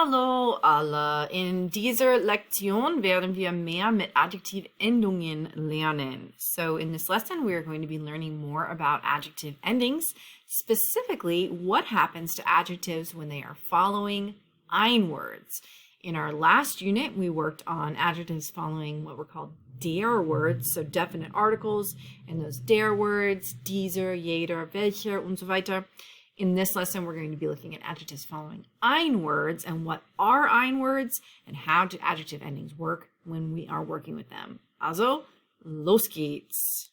Hallo alle! In dieser Lektion werden wir mehr mit Adjektivendungen lernen. So in this lesson, we are going to be learning more about adjective endings, specifically what happens to adjectives when they are following ein-Words. In our last unit, we worked on adjectives following what were called der words, so definite articles, and those der words, dieser, jeder, welcher, und so weiter. In this lesson, we're going to be looking at adjectives following ein-Words and what are ein-Words and how do adjective endings work when we are working with them. Also, los geht's.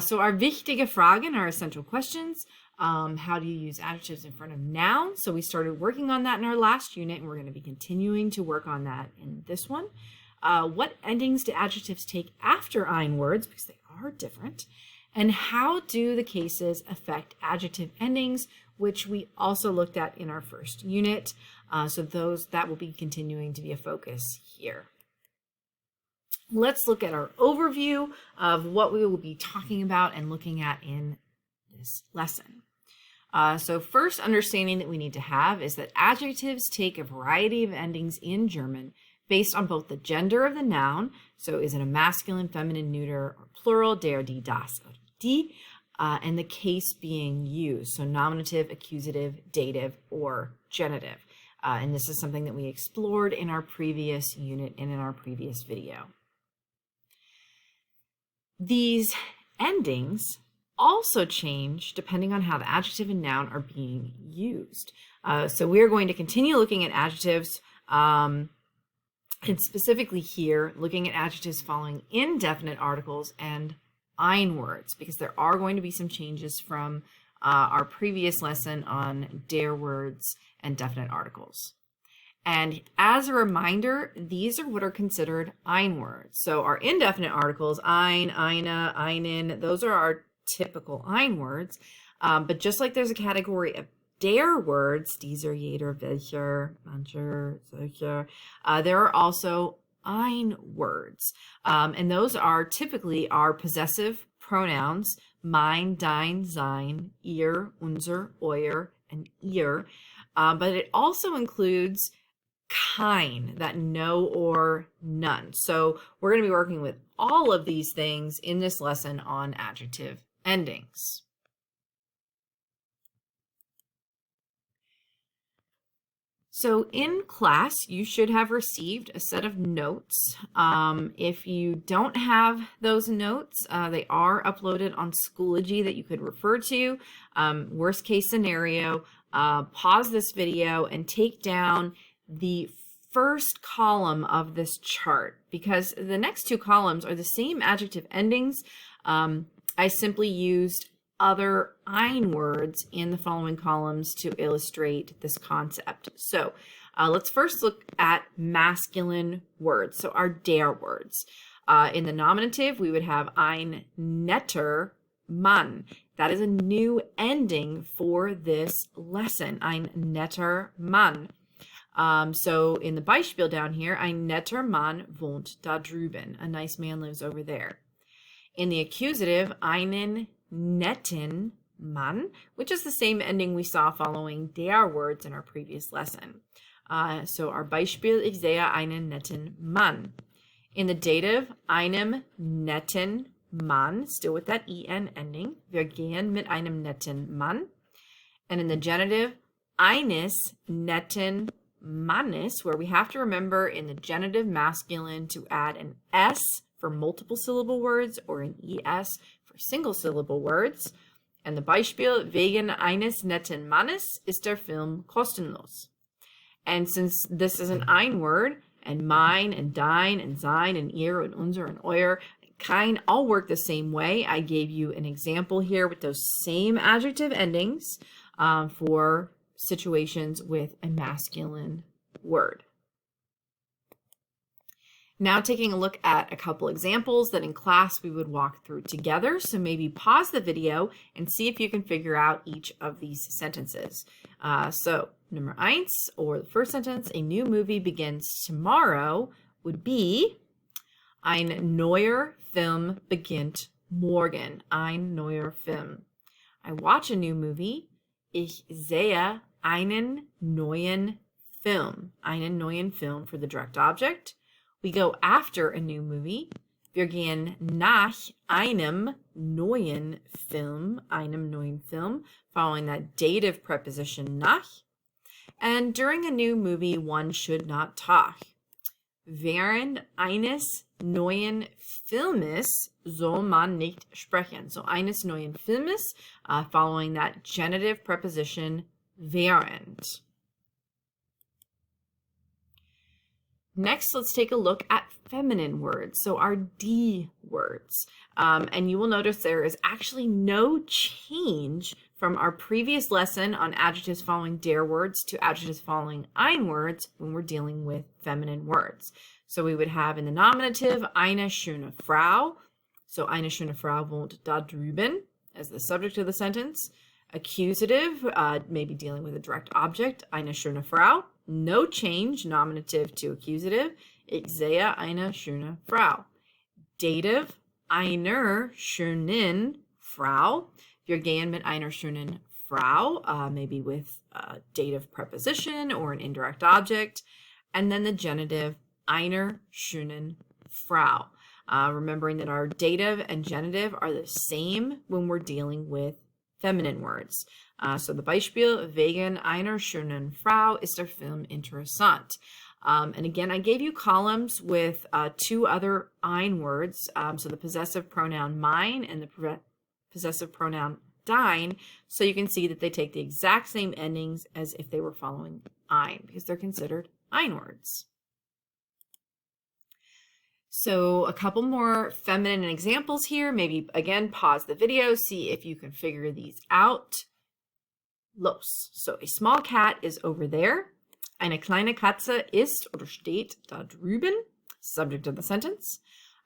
So our wichtige Fragen, our essential questions, how do you use adjectives in front of nouns? So we started working on that in our last unit, and we're going to be continuing to work on that in this one. What endings do adjectives take after ein-Words, because they are different? And how do the cases affect adjective endings, which we also looked at in our first unit. So that will be continuing to be a focus here. Let's look at our overview of what we will be talking about and looking at in this lesson. So first understanding that we need to have is that adjectives take a variety of endings in German based on both the gender of the noun, so is it a masculine, feminine, neuter, or plural, der, die, das, or die, and the case being used, so nominative, accusative, dative, or genitive. And this is something that we explored in our previous unit and in our previous video. These endings also change depending on how the adjective and noun are being used. So we're going to continue looking at adjectives, and specifically here, looking at adjectives following indefinite articles and ein-Words, because there are going to be some changes from our previous lesson on der words and definite articles. And as a reminder, these are what are considered ein-Words. So our indefinite articles, ein, eine, einen, those are our typical ein-Words. But just like there's a category of der words, dieser, jeder, welcher, mancher, solcher, there are also ein-Words. And those are typically our possessive pronouns, mein, dein, sein, ihr, unser, euer, and ihr. But it also includes kein, that no or none. So we're going to be working with all of these things in this lesson on adjective endings. So in class, you should have received a set of notes. If you don't have those notes, they are uploaded on Schoology that you could refer to. Worst case scenario, pause this video and take down the first column of this chart, because the next two columns are the same adjective endings. I simply used other ein-Words in the following columns to illustrate this concept. So let's first look at masculine words, so our der words. In the nominative, we would have ein netter Mann. That is a new ending for this lesson, ein netter Mann. So in the Beispiel down here, ein netter Mann wohnt da drüben. A nice man lives over there. In the accusative, einen netten Mann, which is the same ending we saw following der words in our previous lesson. So our Beispiel, ich sehe einen netten Mann. In the dative, einem netten Mann, still with that en ending. Wir gehen mit einem netten Mann. And in the genitive, eines netten Mannes, where we have to remember in the genitive masculine to add an s for multiple syllable words or an es for single syllable words. And the Beispiel, wegen eines netten Mannes ist der Film kostenlos. And since this is an ein-Word, and mein and dein and sein and ihr and unser and euer, kein all work the same way. I gave you an example here with those same adjective endings for situations with a masculine word. Now taking a look at a couple examples that in class we would walk through together. So maybe pause the video and see if you can figure out each of these sentences. So Nummer eins, or the first sentence, a new movie begins tomorrow, would be ein neuer Film beginnt morgen. Ein neuer Film. I watch a new movie. Ich sehe einen neuen Film, einen neuen Film for the direct object. We go after a new movie. Wir gehen nach einem neuen Film, following that dative preposition nach. And during a new movie, one should not talk. Während eines neuen Filmes soll man nicht sprechen. So eines neuen Filmes, following that genitive preposition während. Next, let's take a look at feminine words, so our die words. And you will notice there is actually no change from our previous lesson on adjectives following der words to adjectives following ein words when we're dealing with feminine words. So we would have in the nominative eine schöne Frau. So eine schöne Frau wohnt da drüben as the subject of the sentence. Accusative, maybe dealing with a direct object, eine schöne Frau. No change, nominative to accusative. Ich sehe eine schöne Frau. Dative, einer schönen Frau. Wir gehen mit einer schönen Frau, maybe with a dative preposition or an indirect object. And then the genitive, einer schönen Frau. Remembering that our dative and genitive are the same when we're dealing with feminine words. So the Beispiel, wegen einer schönen Frau ist der Film interessant. And again, I gave you columns with two other ein words. So the possessive pronoun mein and the possessive pronoun dein. So you can see that they take the exact same endings as if they were following ein, because they're considered ein words. So a couple more feminine examples here. Maybe, again, pause the video, see if you can figure these out. Los. So a small cat is over there. Eine kleine Katze ist oder steht da drüben. Subject of the sentence.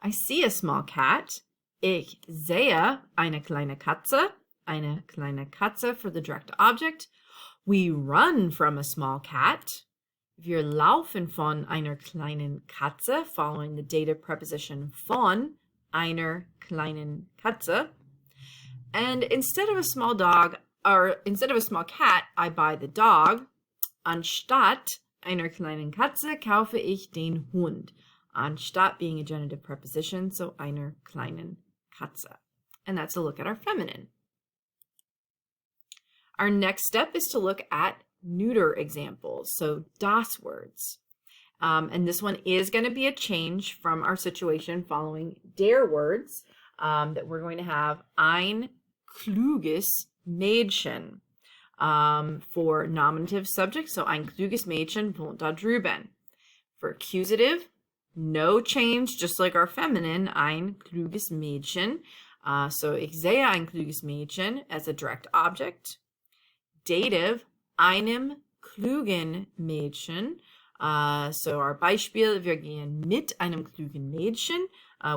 I see a small cat. Ich sehe eine kleine Katze. Eine kleine Katze for the direct object. We run from a small cat. Wir laufen von einer kleinen Katze, following the dative preposition von einer kleinen Katze. And instead of a small dog, or instead of a small cat, I buy the dog. Anstatt einer kleinen Katze kaufe ich den Hund. Anstatt being a genitive preposition, so einer kleinen Katze. And that's a look at our feminine. Our next step is to look at neuter examples, so das words. And this one is going to be a change from our situation following der words, that we're going to have ein kluges Mädchen for nominative subject, so ein kluges Mädchen wohnt da drüben. For accusative, no change, just like our feminine, ein kluges Mädchen. So ich sehe ein kluges Mädchen as a direct object. Dative, einem klugen Mädchen. So our Beispiel, wir gehen mit einem klugen Mädchen,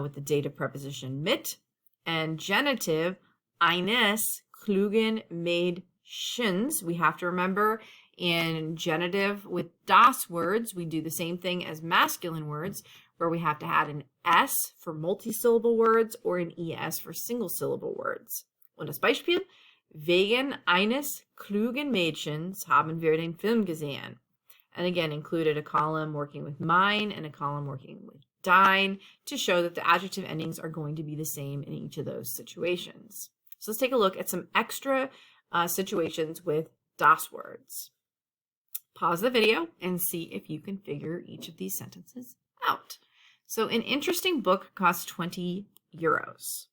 with the dative preposition mit. And genitive, eines klugen Mädchens. We have to remember in genitive with das words, we do the same thing as masculine words, where we have to add an S for multisyllable words or an ES for single syllable words. Und das Beispiel, wegen eines klugen Mädchens haben wir den Film gesehen. And again, included a column working with mein and a column working with dein to show that the adjective endings are going to be the same in each of those situations. So let's take a look at some extra situations with das words. Pause the video and see if you can figure each of these sentences out. So an interesting book costs 20 euros.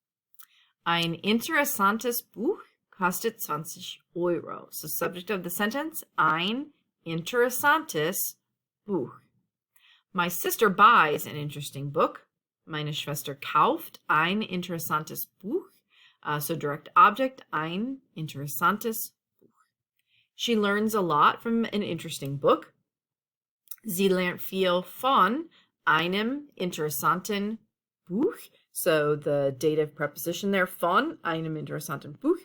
Ein interessantes Buch kostet 20 Euro. So subject of the sentence, ein interessantes Buch. My sister buys an interesting book. Meine Schwester kauft ein interessantes Buch. So direct object, ein interessantes Buch. She learns a lot from an interesting book. Sie lernt viel von einem interessanten Buch. So the dative preposition there, von einem interessanten Buch.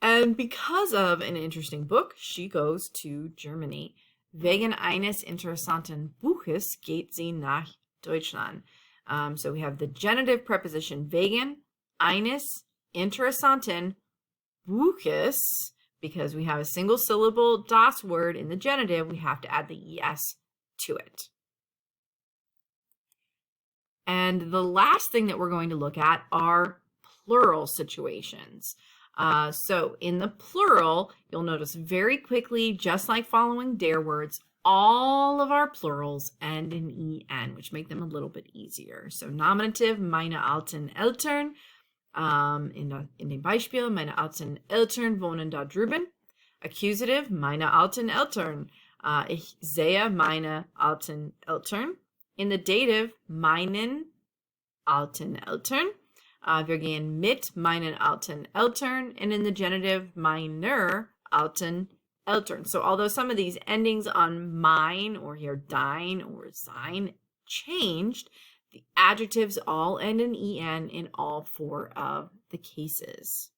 And because of an interesting book, she goes to Germany. Wegen eines interessanten Buches geht sie nach Deutschland. So we have the genitive preposition wegen eines interessanten Buches, because we have a single syllable das word in the genitive, we have to add the es to it. And the last thing that we're going to look at are plural situations. So in the plural, you'll notice very quickly, just like following der words, all of our plurals end in en, which make them a little bit easier. So nominative, meine alten Eltern, in dem Beispiel, meine alten Eltern wohnen da drüben. Accusative, meine alten Eltern, ich sehe meine alten Eltern. In the dative, meinen alten Eltern. Wir gehen mit meinen alten Eltern. And in the genitive, meiner alten Eltern. So although some of these endings on mein or here dein or sein changed, the adjectives all end in en in all 4 of the cases.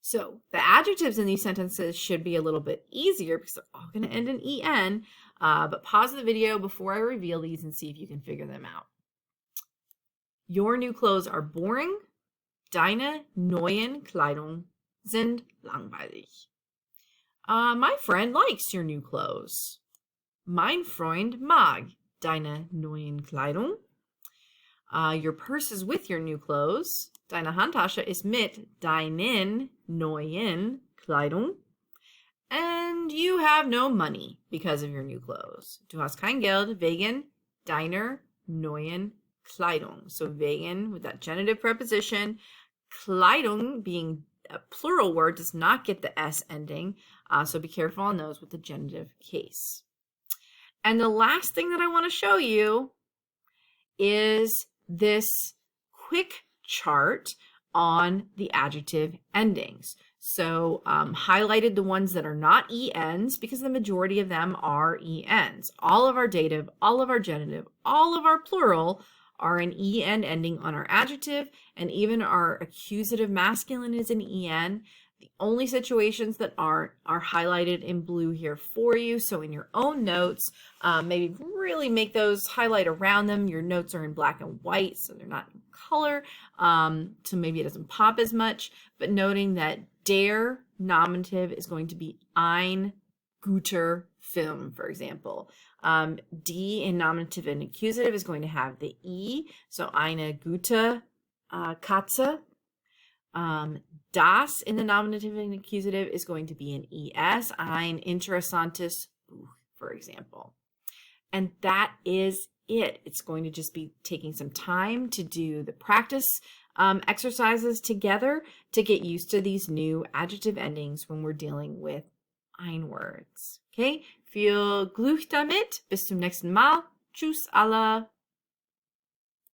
So the adjectives in these sentences should be a little bit easier because they're all going to end in en, but pause the video before I reveal these and see if you can figure them out. Your new clothes are boring. Deine neuen Kleidung sind langweilig. My friend likes your new clothes. Mein Freund mag deine neuen Kleidung. Your purse is with your new clothes. Deine Handtasche ist mit deinen neuen Kleidung. And you have no money because of your new clothes. Du hast kein Geld wegen deiner neuen Kleidung. So wegen with that genitive preposition. Kleidung being a plural word does not get the S ending. So be careful on those with the genitive case. And the last thing that I want to show you is this quick chart on the adjective endings. So highlighted the ones that are not ENs because the majority of them are ENs. All of our dative, all of our genitive, all of our plural are an EN ending on our adjective, and even our accusative masculine is an EN. The only situations that aren't are highlighted in blue here for you. So in your own notes, maybe really make those highlight around them. Your notes are in black and white, so they're not in color. So maybe it doesn't pop as much, but noting that der nominative is going to be ein guter Film, for example. Die in nominative and accusative is going to have the E, so eine gute Katze. Das in the nominative and accusative is going to be an ES, ein interessantes Buch, for example. And that is it. It's going to just be taking some time to do the practice exercises together to get used to these new adjective endings when we're dealing with ein-Words. Okay, viel Glück damit. Bis zum nächsten Mal. Tschüss alle.